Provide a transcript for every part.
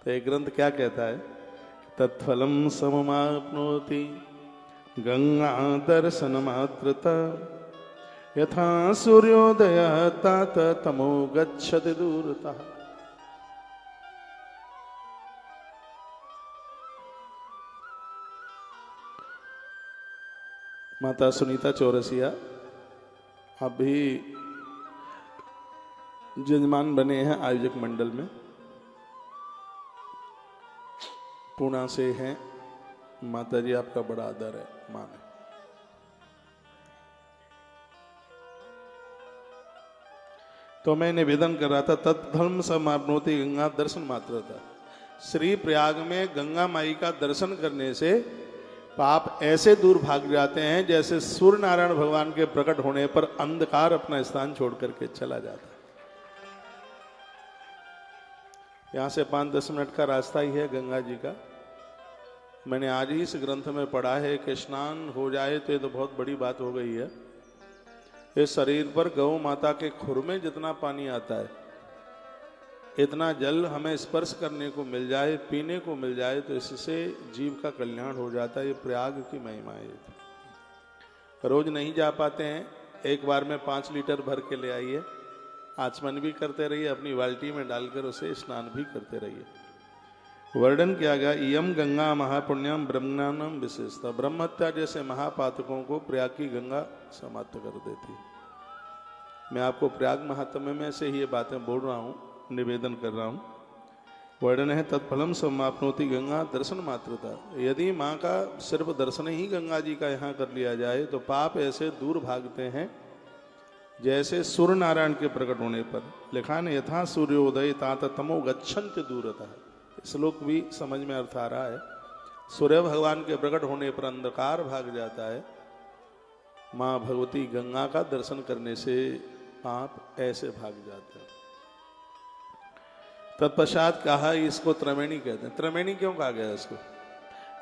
तो एक ग्रंथ क्या कहता है, तत्फलम सममाप्नोति गंगा दर्शन मात्रता यथा सूर्योदय तात तमो गच्छति दूरतः। माता सुनीता चौरसिया अभी जजमान बने हैं आयोजक मंडल में, पूना से हैं। माता जी आपका बड़ा आदर है, मान है। तो मैं निवेदन कर रहा था, तत्धर्म समाप्नोति गंगा दर्शन मात्र था। श्री प्रयाग में गंगा माई का दर्शन करने से पाप ऐसे दूर भाग जाते हैं जैसे सूर्य नारायण भगवान के प्रकट होने पर अंधकार अपना स्थान छोड़ करके चला जाता है। यहां से 5-10 मिनट का रास्ता ही है गंगा जी का। मैंने आज ही इस ग्रंथ में पढ़ा है कि स्नान हो जाए तो ये तो बहुत बड़ी बात हो गई है। इस शरीर पर गौ माता के खुर में जितना पानी आता है, इतना जल हमें स्पर्श करने को मिल जाए, पीने को मिल जाए, तो इससे जीव का कल्याण हो जाता है। ये प्रयाग की महिमा है। रोज नहीं जा पाते हैं, एक बार में 5 लीटर भर के ले आइए, आचमन भी करते रहिए, अपनी बाल्टी में डालकर उसे स्नान भी करते रहिए। वर्णन किया गया, इयम गंगा महापुण्यम ब्रह्मज्ञानम विशेषता। ब्रह्म हत्या जैसे महापातकों को प्रयाग की गंगा समाप्त कर देती। मैं आपको प्रयाग महात्म्य में से ही ये बातें बोल रहा हूँ, निवेदन कर रहा हूँ। वर्णन है, तत्फलम समाप्नोति गंगा दर्शन मात्रता। यदि माँ का सिर्फ दर्शन ही गंगा जी का यहाँ कर लिया जाए तो पाप ऐसे दूर भागते हैं जैसे सूर्य नारायण के प्रकट होने पर। लिखा है, यथा सूर्योदय तात तमो गच्छन्ति दूरतः। श्लोक भी समझ में अर्थ आ रहा है। सूर्य भगवान के प्रकट होने पर अंधकार भाग जाता है। माँ भगवती गंगा का दर्शन करने से पाप ऐसे भाग जाते हैं। तत्पश्चात कहा, इसको त्रिवेणी कहते हैं। त्रिवेणी क्यों कहा गया इसको?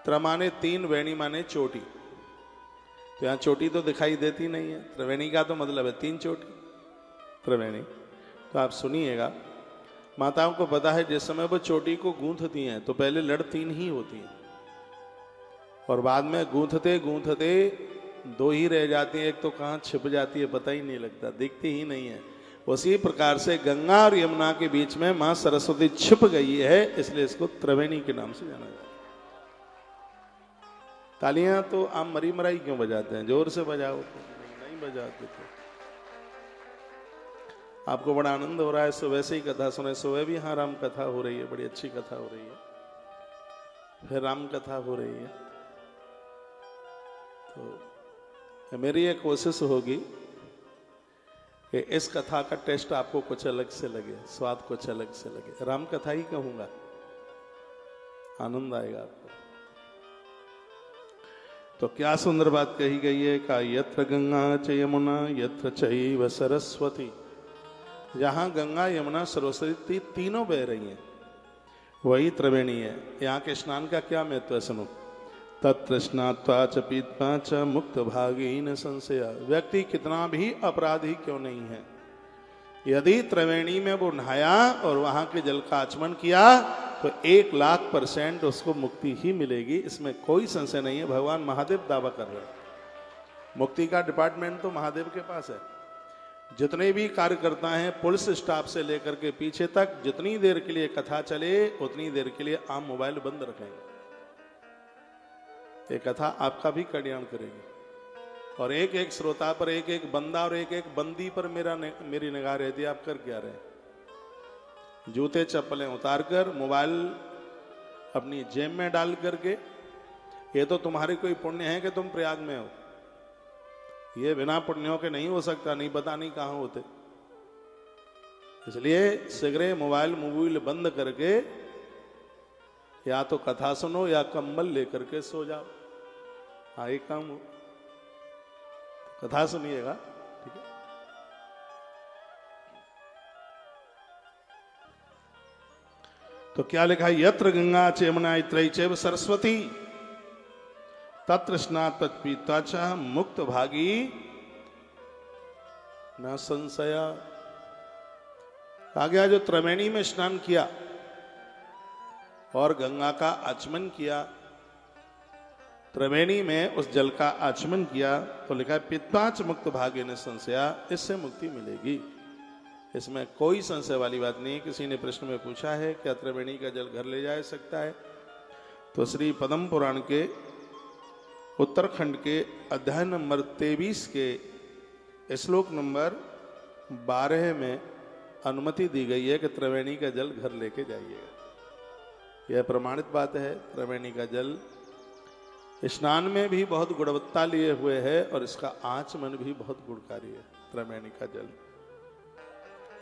त्र माने 3, वेणी माने चोटी। तो यहाँ चोटी तो दिखाई देती नहीं है, त्रिवेणी का तो मतलब है 3 चोटी, त्रिवेणी। तो आप सुनिएगा, माताओं को पता है जिस समय वो चोटी को गूंथती हैं तो पहले लड़ 3 ही होती हैं और बाद में गूंथते गूंथते 2 ही रह जाती हैं। एक तो कहाँ छिप जाती है पता ही नहीं लगता, दिखती ही नहीं है। उसी प्रकार से गंगा और यमुना के बीच में मां सरस्वती छिप गई है, इसलिए इसको त्रिवेणी के नाम से जाना जाता है। तालियां तो आप मरी मराई क्यों बजाते हैं? जोर से बजाओ। नहीं बजाते थे। आपको बड़ा आनंद हो रहा है, सुबह से ही कथा सुने। सुबह भी यहाँ राम कथा हो रही है, बड़ी अच्छी कथा हो रही है, फिर राम कथा हो रही है। तो मेरी ये कोशिश होगी कि इस कथा का टेस्ट आपको कुछ अलग से लगे, स्वाद कुछ अलग से लगे। राम कथा ही कहूंगा, आनंद आएगा आपको। तो क्या सुंदर बात कही गई है का, यत्र गंगा च यमुना यत्र चैव सरस्वती। जहां गंगा यमुना सरस्वती तीनों बह रही हैं वही त्रिवेणी है। यहाँ के स्नान का क्या महत्व है सुनो। तत्र स्नात्वा च पीत्वा च मुक्त भागीन संशय। व्यक्ति कितना भी अपराधी क्यों नहीं है, यदि त्रिवेणी में वो नहाया और वहां के जल का आचमन किया तो 1,00,000% उसको मुक्ति ही मिलेगी, इसमें कोई संशय नहीं है। भगवान महादेव दावा कर रहे हैं। मुक्ति का डिपार्टमेंट तो महादेव के पास है। जितने भी कार्यकर्ता हैं, पुलिस स्टाफ से लेकर के पीछे तक, जितनी देर के लिए कथा चले उतनी देर के लिए आप मोबाइल बंद रखेंगे। ये कथा आपका भी कल्याण करेगी। और एक एक श्रोता पर, एक एक बंदा और एक एक बंदी पर मेरी निगाह रहती है। आप कर क्या रहे? जूते चप्पलें उतार कर, मोबाइल अपनी जेब में डाल करके। ये तो तुम्हारी कोई पुण्य है कि तुम प्रयाग में हो, ये बिना पुण्यों के नहीं हो सकता, नहीं पता नहीं कहां होते। इसलिए सिगरेट मोबाइल बंद करके या तो कथा सुनो या कंबल लेकर के सो जाओ। हाँ, एक काम हो, कथा सुनिएगा, ठीक है। तो क्या लिखा है, यत्र गंगा च यमुना त्रैचैव सरस्वती तत्र स्नात तत्पीता च मुक्त भागी न संशया। आ गया जो त्रिवेणी में स्नान किया और गंगा का आचमन किया, त्रिवेणी में उस जल का आचमन किया, तो लिखा है पित्वाच मुक्त भाग्य न संशया, इससे मुक्ति मिलेगी। इसमें कोई संशय वाली बात नहीं। किसी ने प्रश्न में पूछा है क्या त्रिवेणी का जल घर ले जा सकता है, तो श्री पद्म पुराण के उत्तरखंड के अध्याय नंबर 23 के श्लोक नंबर 12 में अनुमति दी गई है कि त्रिवेणी का जल घर लेके जाइएगा। यह प्रमाणित बात है। त्रिवेणी का जल स्नान में भी बहुत गुणवत्ता लिए हुए है और इसका आचमन भी बहुत गुणकारी है। त्रिवेणी का जल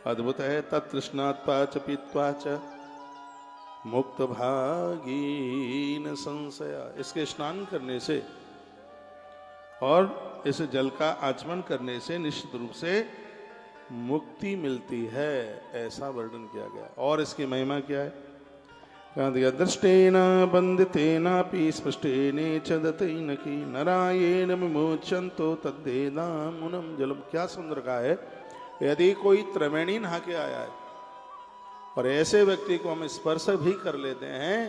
अद्भुत है। तत्स्नात्वा च पीत्वा च मुक्त भागीन संशया, इसके स्नान करने से और इस जल का आचमन करने से निश्चित रूप से मुक्ति मिलती है, ऐसा वर्णन किया गया। और इसकी महिमा क्या है? दृष्टेन बंदितेनापि स्पष्टेन चदतेन की नारायण विमोचन्तो तद्वेदामुनम जलम। क्या सुंदर कहा है। यदि कोई त्रिवेणी नहा के आया है और ऐसे व्यक्ति को हम स्पर्श भी कर लेते हैं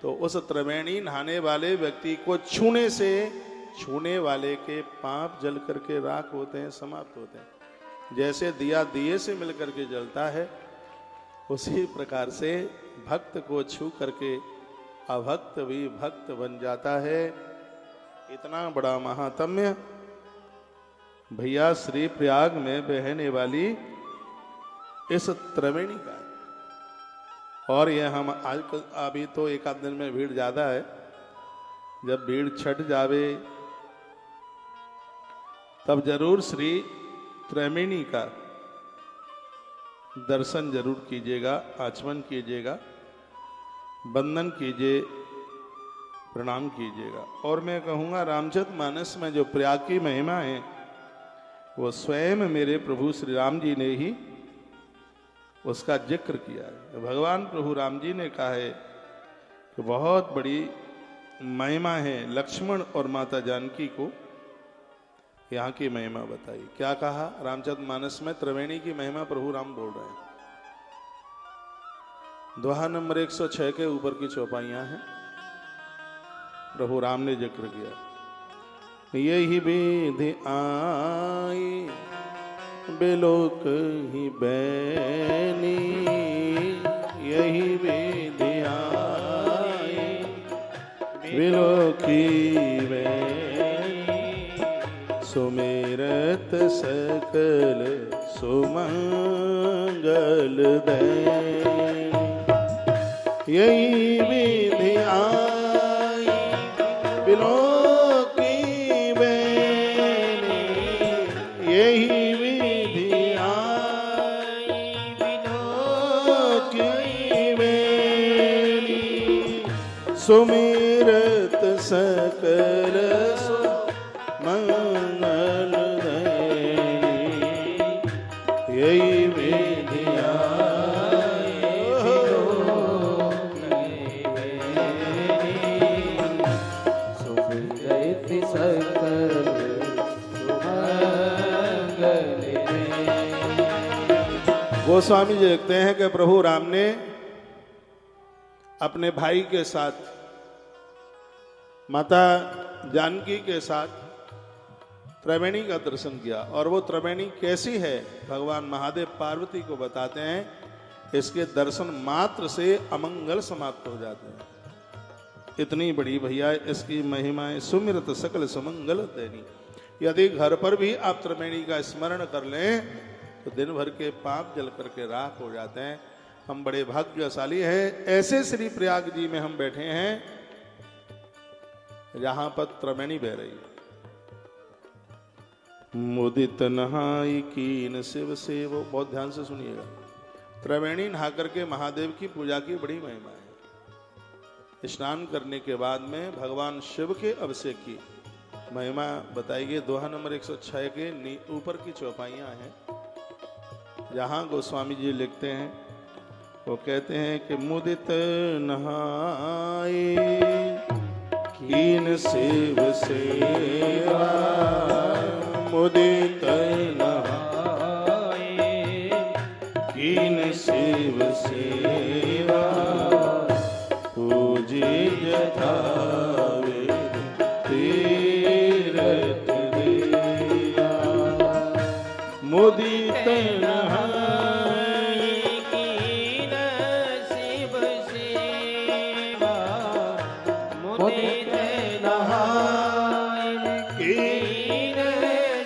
तो उस त्रिवेणी नहाने वाले व्यक्ति को छूने से छूने वाले के पाप जल करके राख होते हैं, समाप्त होते हैं। जैसे दिया दिए से मिलकर के जलता है, उसी प्रकार से भक्त को छू करके अभक्त भी भक्त बन जाता है। इतना बड़ा महात्म्य भैया श्री प्रयाग में बहने वाली इस त्रिवेणी का है। और यह हम आज अभी तो एक आध दिन में भीड़ ज्यादा है, जब भीड़ छट जावे तब जरूर श्री त्रिवेणी का दर्शन जरूर कीजिएगा, आचमन कीजिएगा, वंदन कीजिए, प्रणाम कीजिएगा। और मैं कहूँगा रामचरितमानस में जो प्रयाग की महिमा है वो स्वयं मेरे प्रभु श्री राम जी ने ही उसका जिक्र किया है। भगवान प्रभु राम जी ने कहा है कि बहुत बड़ी महिमा है। लक्ष्मण और माता जानकी को यहाँ की महिमा बताई। क्या कहा? रामचरितमानस में त्रिवेणी की महिमा प्रभु राम बोल रहे हैं। दोहा नंबर 106 के ऊपर की चौपाइयां हैं, प्रभु राम ने जिक्र किया। यही विधि आई बिलोक ही बैनी, यही विधि आई बिलोकी बैनी, सुमेरत सकल सुमंगल दैनी। यही विधि आई बिलोकी बैनी, यही विधि आई बिलोकी बैनी, सुमिरत सकल सुमंगल दैनी। यही विधि गोस्वामी जी लिखते हैं कि प्रभु राम ने अपने भाई के साथ, माता जानकी के साथ त्रिवेणी का दर्शन किया। और वो त्रिवेणी कैसी है भगवान महादेव पार्वती को बताते हैं। इसके दर्शन मात्र से अमंगल समाप्त हो जाते हैं। इतनी बड़ी भैया इसकी महिमाएं सुमिरत सकल सुमंगल दैनी। यदि घर पर भी आप त्रिवेणी का स्मरण कर लें तो दिन भर के पाप जल करके राख हो जाते हैं। हम बड़े भाग्यशाली हैं। ऐसे श्री प्रयाग जी में हम बैठे हैं जहां पर त्रिवेणी बह रही है। मुदित नहाई कीन शिव सेवो, बहुत ध्यान से सुनिएगा। त्रिवेणी नहा करके महादेव की पूजा की बड़ी महिमा है। स्नान करने के बाद में भगवान शिव के अभिषेक की महिमा बताई गई। दोहा नंबर 106 के ऊपर की चौपाइयां हैं, जहां गोस्वामी जी लिखते हैं, वो कहते हैं कि मुदित नहाए कीन शिव सेवा, मुदित नहाए कीन शिव सेवा, मुदित नहाय कीन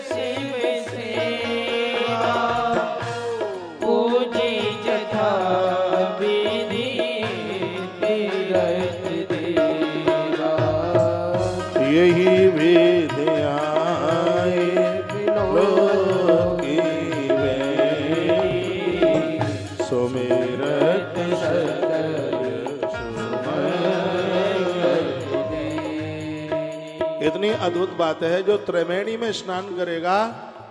शिव सेवा पूजी जथा विधि तीरथ देवा यही विद्याए लोक की सुमिरत इतनी अद्भुत बात है। जो त्रिवेणी में स्नान करेगा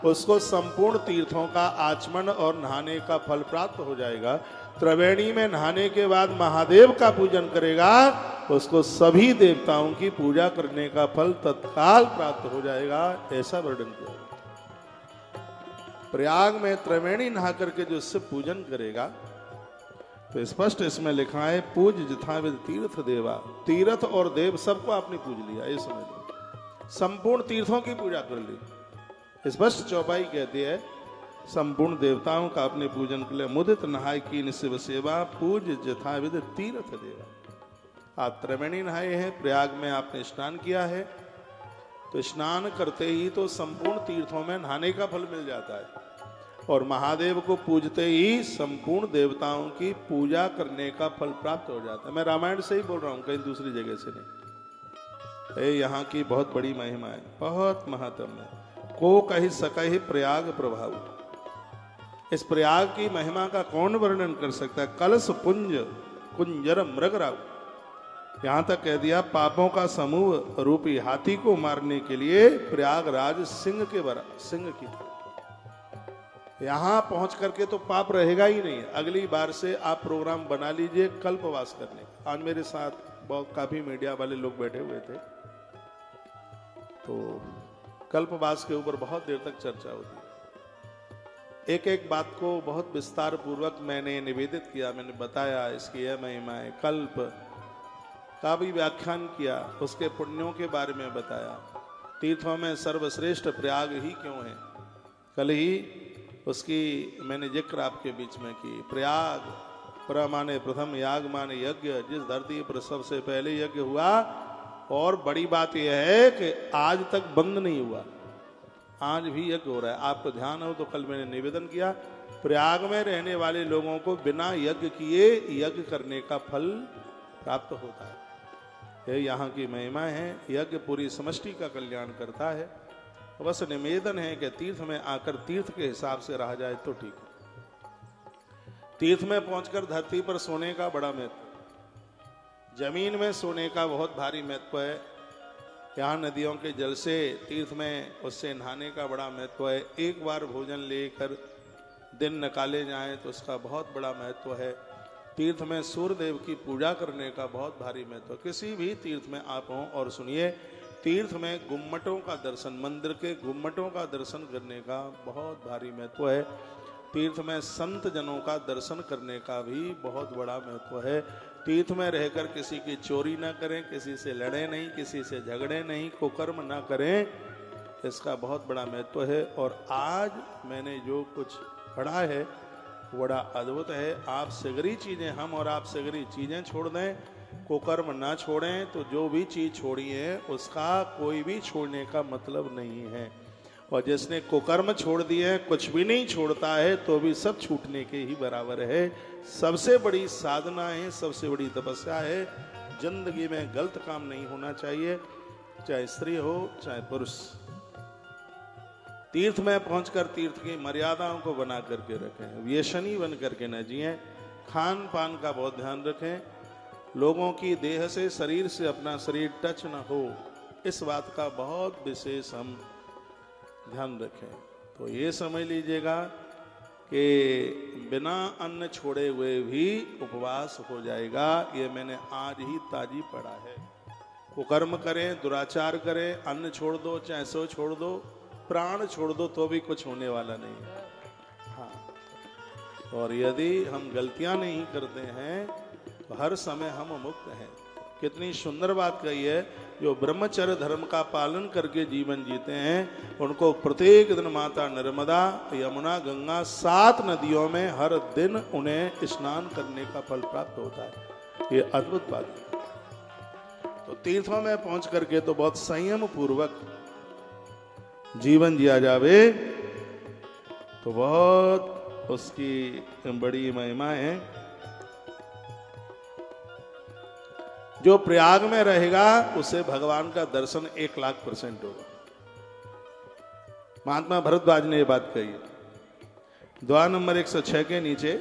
उसको संपूर्ण तीर्थों का आचमन और नहाने का फल प्राप्त हो जाएगा। त्रिवेणी में नहाने के बाद महादेव का पूजन करेगा उसको सभी देवताओं की पूजा करने का फल तत्काल प्राप्त हो जाएगा, ऐसा वर्णन किया। प्रयाग में त्रिवेणी नहा करके जो शिव पूजन करेगा तो स्पष्ट इसमें लिखा है पूज जथाविद तीर्थ देवा। तीर्थ और देव सबको आपने पूज लिया, ये समझ लो, संपूर्ण तीर्थों की पूजा कर ली। स्पष्ट चौपाई कहती है संपूर्ण देवताओं का अपने पूजन के लिए मुदित नहाय की शिव सेवा पूज जथाविद तीर्थ देवा। आप त्रिवेणी नहाए हैं, प्रयाग में आपने स्नान किया है, तो स्नान करते ही तो संपूर्ण तीर्थों में नहाने का फल मिल जाता है और महादेव को पूजते ही संपूर्ण देवताओं की पूजा करने का फल प्राप्त हो जाता है। मैं रामायण से ही बोल रहा हूं, कहीं दूसरी जगह से नहीं। यहाँ की बहुत बड़ी महिमा है, बहुत महत्व है। को कही सकहि प्रयाग प्रभाव। इस प्रयाग की महिमा का कौन वर्णन कर सकता है। कलश पुंज कुंजर मृगराव, यहां तक कह दिया पापों का समूह रूपी हाथी को मारने के लिए प्रयागराज सिंह के सिंह की। यहां पहुंच करके तो पाप रहेगा ही नहीं। अगली बार से आप प्रोग्राम बना लीजिए कल्पवास करने का। आज मेरे साथ बहुत काफी मीडिया वाले लोग बैठे हुए थे, तो कल्पवास के ऊपर बहुत देर तक चर्चा होती है। एक एक बात को बहुत विस्तार पूर्वक मैंने निवेदित किया, मैंने बताया इसकी यह महिमा है। कल्प का भी व्याख्यान किया, उसके पुण्यों के बारे में बताया। तीर्थों में सर्वश्रेष्ठ प्रयाग ही क्यों है, कल ही उसकी मैंने जिक्र आपके बीच में की। प्रयाग प्र माने प्रथम, याग माने यज्ञ, जिस धरती पर सबसे पहले यज्ञ हुआ। और बड़ी बात यह है कि आज तक बंद नहीं हुआ, आज भी यज्ञ हो रहा है। आपको ध्यान हो तो कल मैंने निवेदन किया, प्रयाग में रहने वाले लोगों को बिना यज्ञ किए यज्ञ करने का फल प्राप्त होता है। ये यहाँ की महिमा है। यज्ञ पूरी समष्टि का कल्याण करता है। बस निवेदन है कि तीर्थ में आकर तीर्थ के हिसाब से रहा जाए तो ठीक है। तीर्थ में पहुंचकर धरती पर सोने का बड़ा महत्व, जमीन में सोने का बहुत भारी महत्व है। यहाँ नदियों के जल से तीर्थ में उससे नहाने का बड़ा महत्व है। एक बार भोजन लेकर दिन निकाले जाएं तो उसका बहुत बड़ा महत्व है। तीर्थ में सूर्य देव की पूजा करने का बहुत भारी महत्व है। किसी भी तीर्थ में आप हों और सुनिए, तीर्थ में गुम्मटों का दर्शन, मंदिर के गुम्मटों का दर्शन करने का बहुत भारी महत्व है। तीर्थ में संत जनों का दर्शन करने का भी बहुत बड़ा महत्व है। तीर्थ में रहकर किसी की चोरी ना करें, किसी से लड़े नहीं, किसी से झगड़े नहीं, कुकर्म ना करें, इसका बहुत बड़ा महत्व है। और आज मैंने जो कुछ पढ़ा है बड़ा अद्भुत है। आप सगरी चीजें, हम और आप सगरी चीजें छोड़ दें, कुकर्म ना छोड़ें, तो जो भी चीज छोड़ी है उसका कोई भी छोड़ने का मतलब नहीं है। और जिसने कुकर्म छोड़ दिए, कुछ भी नहीं छोड़ता है, तो भी सब छूटने के ही बराबर है। सबसे बड़ी साधना है, सबसे बड़ी तपस्या है। जिंदगी में गलत काम नहीं होना चाहिए, चाहे स्त्री हो चाहे पुरुष। तीर्थ में पहुंचकर तीर्थ की मर्यादाओं को बना करके रखें, व्यसनी बन करके न जिए। खान पान का बहुत ध्यान रखें, लोगों की देह से, शरीर से अपना शरीर टच न हो, इस बात का बहुत विशेष हम ध्यान रखें। तो ये समझ लीजिएगा कि बिना अन्न छोड़े हुए भी उपवास हो जाएगा। ये मैंने आज ही ताजी पढ़ा है। कुकर्म करें, दुराचार करें, अन्न छोड़ दो, चाहे सो छोड़ दो, प्राण छोड़ दो, तो भी कुछ होने वाला नहीं है। हाँ, और यदि हम गलतियां नहीं करते हैं तो हर समय हम मुक्त हैं। कितनी सुंदर बात कही है। जो ब्रह्मचर्य धर्म का पालन करके जीवन जीते हैं उनको प्रत्येक दिन माता नर्मदा, यमुना, गंगा, 7 नदियों में हर दिन उन्हें स्नान करने का फल प्राप्त होता है। ये अद्भुत बात है। तो तीर्थों में पहुंच करके तो बहुत संयम पूर्वक जीवन जिया जावे तो बहुत उसकी बड़ी महिमा है। जो प्रयाग में रहेगा उसे भगवान का दर्शन 1,00,000% होगा। महात्मा भरद्वाज ने ये बात कही है। द्वार नंबर 106 के नीचे